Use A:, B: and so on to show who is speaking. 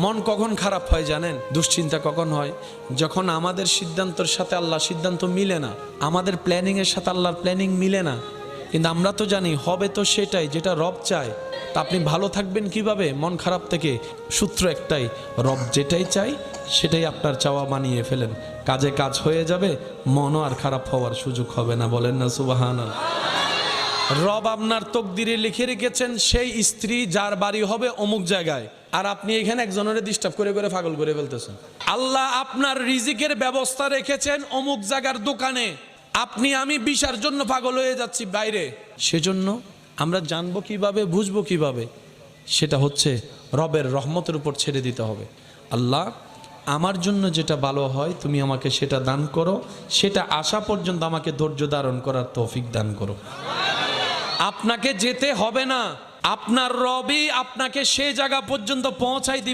A: মন কখন খারাপ হয় জানেন? দুশ্চিন্তা কখন হয়? যখন আমাদের সিদ্ধান্তের সাথে আল্লাহর সিদ্ধান্ত মিলে না, আমাদের প্ল্যানিংয়ের সাথে আল্লাহর প্ল্যানিং মিলে না। কিন্তু আমরা তো জানি হবে তো সেটাই যেটা রব চায়। তা আপনি ভালো থাকবেন কিভাবে মন খারাপ থেকে? সূত্র একটাই, রব যেটাই চাই সেটাই আপনার চাওয়া বানিয়ে ফেলেন। কাজে কাজ হয়ে যাবে, মনও আর খারাপ হওয়ার সুযোগ হবে না। বলেন না সুবহানাল্লাহ। রব আপনার তকদিরে লিখে রেখেছেন সেই স্ত্রী যার বাড়ি হবে অমুক জায়গায়, আর আপনি এখানে একজনের ডিস্টার্ব করে করে পাগল করে ফেলতেছেন। আল্লাহ আপনার রিজিকের ব্যবস্থা রেখেছেন অমুক জায়গার দোকানে, আপনি আমি ভিসার জন্য পাগল হয়ে যাচ্ছি বাইরে। সেজন্য আমরা জানবো কিভাবে, বুঝবো কিভাবে? সেটা হচ্ছে রবের রহমতের উপর ছেড়ে দিতে হবে। আল্লাহ আমার জন্য যেটা ভালো হয় তুমি আমাকে সেটা দান করো, সেটা আসা পর্যন্ত আমাকে ধৈর্য ধারণ করার তৌফিক দান করো। আপনাকে যেতে হবে না, আপনার রবই আপনাকে সেই জায়গা পর্যন্ত পৌঁছাই দিবে।